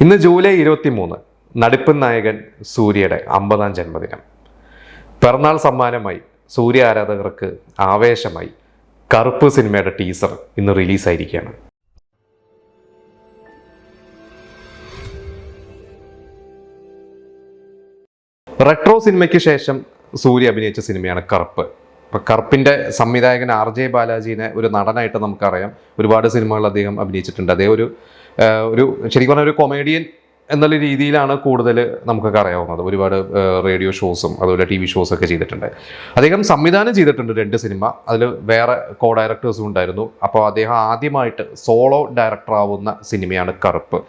ഇന്ന് ജൂലൈ 23, നടിപ്പൻ നായകൻ സൂര്യയുടെ 50ാം ജന്മദിനം. പിറന്നാൾ സമ്മാനമായി സൂര്യ ആരാധകർക്ക് ആവേശമായി കറുപ്പ് സിനിമയുടെ ടീസർ ഇന്ന് റിലീസായിരിക്കുകയാണ്. റെട്രോ സിനിമയ്ക്ക് ശേഷം സൂര്യ അഭിനയിച്ച സിനിമയാണ് കറുപ്പ്. അപ്പോൾ കറുപ്പിൻ്റെ സംവിധായകൻ RJ ബാലാജീനെ ഒരു നടനായിട്ട് നമുക്കറിയാം. ഒരുപാട് സിനിമകൾ അദ്ദേഹം അഭിനയിച്ചിട്ടുണ്ട്. അദ്ദേഹം ഒരു ശരിക്കും പറഞ്ഞാൽ ഒരു കൊമേഡിയൻ എന്നുള്ള രീതിയിലാണ് കൂടുതൽ നമുക്കൊക്കെ അറിയാവുന്നത്. ഒരുപാട് റേഡിയോ ഷോസും അതുപോലെ TV ഷോസൊക്കെ ചെയ്തിട്ടുണ്ട്. അദ്ദേഹം സംവിധാനം ചെയ്തിട്ടുണ്ട് 2 സിനിമ. അതിൽ വേറെ ഡയറക്ടേഴ്സും ഉണ്ടായിരുന്നു. അപ്പോൾ അദ്ദേഹം ആദ്യമായിട്ട് സോളോ ഡയറക്ടർ ആവുന്ന സിനിമയാണ് കറുപ്പ്.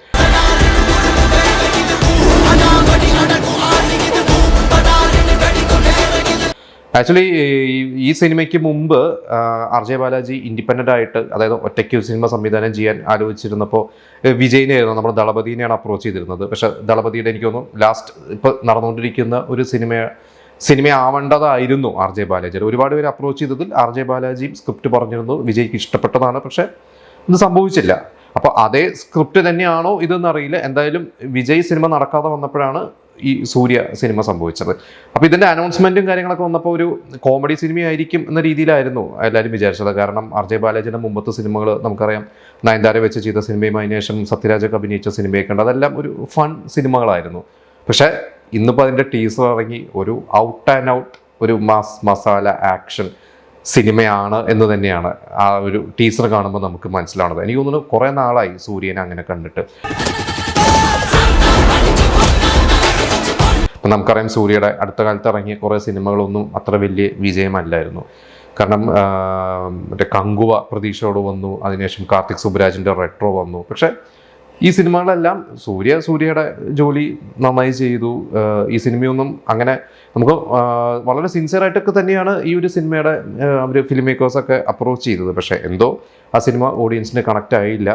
ആക്ച്വലി ഈ സിനിമയ്ക്ക് മുമ്പ് RJ ബാലാജി ഇൻഡിപെൻഡൻ്റ് ആയിട്ട്, അതായത് ഒറ്റയ്ക്ക് ഒരു സിനിമ സംവിധാനം ചെയ്യാൻ ആലോചിച്ചിരുന്നപ്പോൾ വിജയിനെയായിരുന്നു, നമ്മുടെ ദളപതിനെയാണ് അപ്രോച്ച് ചെയ്തിരുന്നത്. പക്ഷേ ദളപതിയുടെ എനിക്ക് തോന്നുന്നു ലാസ്റ്റ് ഇപ്പോൾ നടന്നുകൊണ്ടിരിക്കുന്ന ഒരു സിനിമ ആവേണ്ടതായിരുന്നു RJ ബാലാജി. ഒരുപാട് പേര് അപ്രോച്ച് ചെയ്തതിൽ RJ ബാലാജിയും സ്ക്രിപ്റ്റ് പറഞ്ഞിരുന്നു, വിജയ്ക്ക് ഇഷ്ടപ്പെട്ടതാണ്. പക്ഷേ ഇത് സംഭവിച്ചില്ല. അപ്പോൾ അതേ സ്ക്രിപ്റ്റ് തന്നെയാണോ ഇതെന്നറിയില്ല. എന്തായാലും വിജയ് സിനിമ നടക്കാതെ വന്നപ്പോഴാണ് ഈ സൂര്യ സിനിമ സംഭവിച്ചത്. അപ്പോൾ ഇതിൻ്റെ അനൗൺസ്മെൻറ്റും കാര്യങ്ങളൊക്കെ വന്നപ്പോൾ ഒരു കോമഡി സിനിമയായിരിക്കും എന്ന രീതിയിലായിരുന്നു എല്ലാവരും വിചാരിച്ചത്. കാരണം RJ ബാലാജിയുടെ മുമ്പത്തെ സിനിമകൾ നമുക്കറിയാം, നയൻതാര വെച്ച് ചെയ്ത സിനിമയും അതിനുശേഷം സത്യരാജൊക്കെ അഭിനയിച്ച സിനിമയൊക്കെ ഉണ്ട്. അതെല്ലാം ഒരു ഫൺ സിനിമകളായിരുന്നു. പക്ഷേ ഇന്നിപ്പോൾ അതിൻ്റെ ടീസർ ഇറങ്ങി ഒരു ഔട്ട് ആൻഡ് ഔട്ട് ഒരു മസാല ആക്ഷൻ സിനിമയാണ് എന്ന് തന്നെയാണ് ആ ഒരു ടീസർ കാണുമ്പോൾ നമുക്ക് മനസ്സിലാവുന്നത്. എനിക്ക് തോന്നുന്നു കുറേ നാളായി സൂര്യനെ അങ്ങനെ കണ്ടിട്ട്. നമുക്കറിയാം സൂര്യയുടെ അടുത്ത കാലത്ത് ഇറങ്ങിയ കുറേ സിനിമകളൊന്നും അത്ര വലിയ വിജയമല്ലായിരുന്നു. കാരണം മറ്റേ കങ്കുവ പ്രതീക്ഷയോട് വന്നു, അതിനുശേഷം കാർത്തിക് സുബ്രാജിൻ്റെ റെട്രോ വന്നു. പക്ഷേ ഈ സിനിമകളെല്ലാം സൂര്യയുടെ ജോലി നന്നായി ചെയ്തു. ഈ സിനിമയൊന്നും അങ്ങനെ നമുക്ക് വളരെ സിൻസിയറായിട്ടൊക്കെ തന്നെയാണ് ഈ ഒരു സിനിമയുടെ അവർ ഫിലിം മേക്കേഴ്സൊക്കെ അപ്രോച്ച് ചെയ്തത്. പക്ഷേ എന്തോ ആ സിനിമ ഓഡിയൻസിന് കണക്റ്റ് ആയില്ല.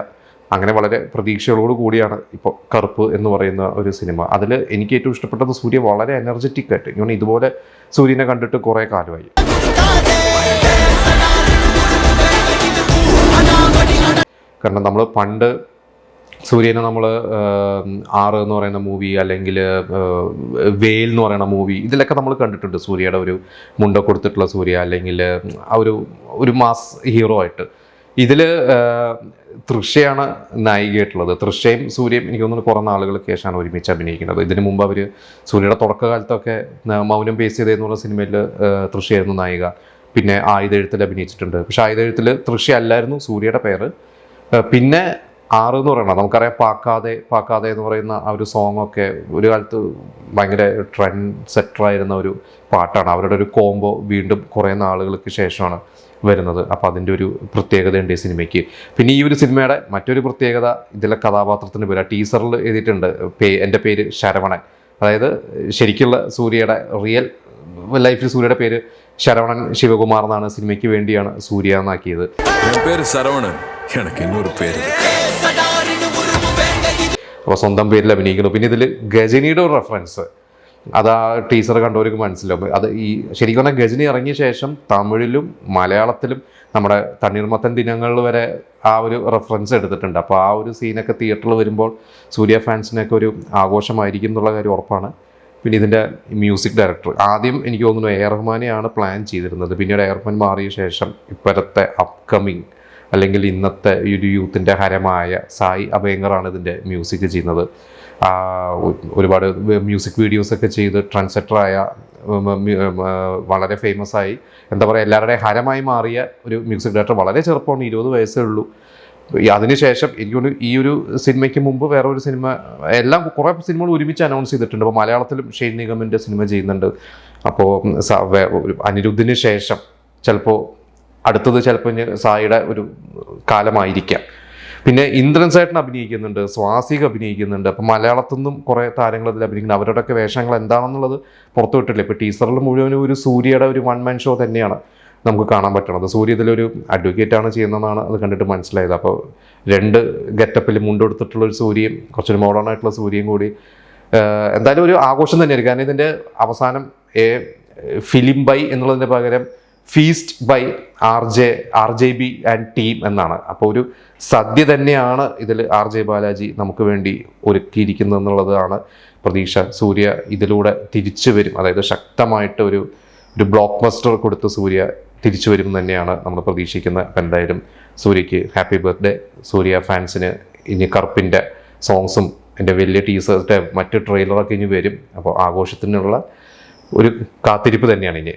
അങ്ങനെ വളരെ പ്രതീക്ഷകളോട് കൂടിയാണ് ഇപ്പോൾ കറുപ്പ് എന്ന് പറയുന്ന ഒരു സിനിമ. അതിൽ എനിക്ക് ഏറ്റവും ഇഷ്ടപ്പെട്ടത് സൂര്യ വളരെ എനർജറ്റിക് ആയിട്ട്, ഞാൻ ഇതുപോലെ സൂര്യനെ കണ്ടിട്ട് കുറേ കാലമായി. കാരണം നമ്മൾ പണ്ട് സൂര്യനെ നമ്മൾ 6 എന്ന് പറയുന്ന മൂവി, അല്ലെങ്കിൽ വേൽ എന്ന് പറയുന്ന മൂവി, ഇതിലൊക്കെ നമ്മൾ കണ്ടിട്ടുണ്ട് സൂര്യയുടെ ഒരു മുണ്ട കൊടുത്തിട്ടുള്ള സൂര്യ, അല്ലെങ്കിൽ ആ ഒരു മാസ് ഹീറോ ആയിട്ട്. ഇതിൽ തൃഷയാണ് നായികയായിട്ടുള്ളത്. തൃഷയും സൂര്യയും എനിക്ക് തോന്നുന്നു കുറേ നാളുകൾക്ക് ശേഷമാണ് ഒരുമിച്ച് അഭിനയിക്കുന്നത്. ഇതിനു മുമ്പ് അവർ സൂര്യയുടെ തുടക്കകാലത്തൊക്കെ മൗനം പേസ് ചെയ്തെന്നുള്ള സിനിമയിൽ തൃഷയായിരുന്നു നായിക. പിന്നെ ആയുധെഴുത്തിൽ അഭിനയിച്ചിട്ടുണ്ട്. പക്ഷേ ആയുധെഴുത്തിൽ തൃഷ അല്ലായിരുന്നു സൂര്യയുടെ പേര്. പിന്നെ 6 എന്ന് പറയുന്നത് നമുക്കറിയാം, പാക്കാതെ എന്ന് പറയുന്ന ആ ഒരു സോങ്ങൊക്കെ ഒരു കാലത്ത് ഭയങ്കര ട്രെൻഡ് സെറ്ററായിരുന്ന ഒരു പാട്ടാണ്. അവരുടെ ഒരു കോംബോ വീണ്ടും കുറേ നാളുകൾക്ക് ശേഷമാണ് വരുന്നത്. അപ്പോൾ അതിൻ്റെ ഒരു പ്രത്യേകതയുണ്ട് ഈ സിനിമയ്ക്ക്. പിന്നെ ഈ ഒരു സിനിമയുടെ മറ്റൊരു പ്രത്യേകത, ഇതിലെ കഥാപാത്രത്തിൻ്റെ പേര് ടീസറിൽ എഴുതിയിട്ടുണ്ട്, എൻ്റെ പേര് ശരവണൻ. അതായത് ശരിക്കുള്ള സൂര്യയുടെ റിയൽ ലൈഫിൽ സൂര്യയുടെ പേര് ശരവണൻ ശിവകുമാർ എന്നാണ്. സിനിമയ്ക്ക് വേണ്ടിയാണ് സൂര്യ എന്നാക്കിയത്. അപ്പോൾ സ്വന്തം പേരിൽ അഭിനയിക്കുന്നു. പിന്നെ ഇതിൽ ഗജനിയുടെ ഒരു റെഫറൻസ്, അത് ആ ടീസർ കണ്ടവർക്ക് മനസ്സിലാവും. അത് ഈ ശരിക്കും പറഞ്ഞാൽ ഗജനി ഇറങ്ങിയ ശേഷം തമിഴിലും മലയാളത്തിലും നമ്മുടെ തണ്ണീർമത്തൻ ദിനങ്ങളിൽ വരെ ആ ഒരു റെഫറൻസ് എടുത്തിട്ടുണ്ട്. അപ്പോൾ ആ ഒരു സീനൊക്കെ തിയേറ്ററിൽ വരുമ്പോൾ സൂര്യ ഫാൻസിനൊക്കെ ഒരു ആഘോഷമായിരിക്കും എന്നുള്ള കാര്യം ഉറപ്പാണ്. പിന്നെ ഇതിൻ്റെ മ്യൂസിക് ഡയറക്ടർ ആദ്യം എനിക്ക് തോന്നുന്നു AR റഹ്മാനെയാണ് പ്ലാൻ ചെയ്തിരുന്നത്. പിന്നീട് AR റഹ്മാൻ മാറിയ ശേഷം ഇപ്പോഴത്തെ അപ്കമിങ് അല്ലെങ്കിൽ ഇന്നത്തെ ഒരു യൂത്തിൻ്റെ ഹരമായ സായി അഭയങ്കറാണ് ഇതിൻ്റെ മ്യൂസിക് ചെയ്യുന്നത്. ഒരുപാട് മ്യൂസിക് വീഡിയോസൊക്കെ ചെയ്ത് ട്രെൻഡ്സെറ്ററായ, വളരെ ഫേമസ് ആയി, എന്താ പറയുക, എല്ലാവരുടെയും ഹരമായി മാറിയ ഒരു മ്യൂസിക് ഡയറക്ടർ. വളരെ ചെറുപ്പമാണ്, 20 വയസ്സേ ഉള്ളൂ. അതിനുശേഷം എനിക്കൊരു ഈ ഒരു സിനിമയ്ക്ക് മുമ്പ് വേറെ ഒരു സിനിമ, എല്ലാം കുറേ സിനിമകൾ ഒരുമിച്ച് അനൗൺസ് ചെയ്തിട്ടുണ്ട്. അപ്പോൾ മലയാളത്തിലും ഷെയ്ൻ നിഗമിൻ്റെ സിനിമ ചെയ്യുന്നുണ്ട്. അപ്പോൾ അനിരുദ്ധിന് ശേഷം ചിലപ്പോൾ അടുത്തത് സായിയുടെ ഒരു കാലമായിരിക്കാം. പിന്നെ ഇന്ദ്രൻ സേട്ടൻ അഭിനയിക്കുന്നുണ്ട്, സ്വാസിക അഭിനയിക്കുന്നുണ്ട്. അപ്പം മലയാളത്തിൽ നിന്നും കുറേ താരങ്ങൾ അതിൽ അഭിനയിക്കുന്നുണ്ട്. അവരുടെയൊക്കെ വേഷങ്ങൾ എന്താണെന്നുള്ളത് പുറത്തു വിട്ടില്ല. ഇപ്പോൾ ടീസറിൽ മുഴുവനും ഒരു സൂര്യയുടെ ഒരു 1 മാൻ ഷോ തന്നെയാണ് നമുക്ക് കാണാൻ പറ്റണത്. സൂര്യ ഇതിലൊരു അഡ്വക്കേറ്റാണ് ചെയ്യുന്നതെന്നാണ് അത് കണ്ടിട്ട് മനസ്സിലായത്. അപ്പോൾ 2 ഗെറ്റപ്പിൽ മുണ്ടെടുത്തിട്ടുള്ളൊരു സൂര്യയും കുറച്ചൊരു മോഡേൺ ആയിട്ടുള്ള സൂര്യയും കൂടി എന്തായാലും ഒരു ആഘോഷം തന്നെയായിരിക്കും. കാരണം ഇതിൻ്റെ അവസാനം ഫിലിം ബൈ എന്നുള്ളതിൻ്റെ പകരം feast by R J B and team എന്നാണ്. അപ്പോൾ ഒരു സദ്യ തന്നെയാണ് ഇതിൽ ആർ ജെ ബാലാജി നമുക്ക് വേണ്ടി ഒരുക്കിയിരിക്കുന്നത് എന്നുള്ളതാണ് പ്രതീക്ഷ. സൂര്യ ഇതിലൂടെ തിരിച്ചു വരും, അതായത് ശക്തമായിട്ട് ഒരു ബ്ലോക്ക് ബസ്റ്റർ കൊടുത്ത് സൂര്യ തിരിച്ചു വരും തന്നെയാണ് നമ്മൾ പ്രതീക്ഷിക്കുന്നത്. അപ്പം എന്തായാലും സൂര്യക്ക് ഹാപ്പി ബർത്ത്ഡേ. സൂര്യ ഫാൻസിന് ഇനി കറുപ്പിൻ്റെ സോങ്സും എൻ്റെ വലിയ ടീസേഴ്സിൻ്റെ മറ്റ് ട്രെയിലറൊക്കെ ഇനി വരും. അപ്പോൾ ആഘോഷത്തിനുള്ള ഒരു കാത്തിരിപ്പ് തന്നെയാണ് ഇനി.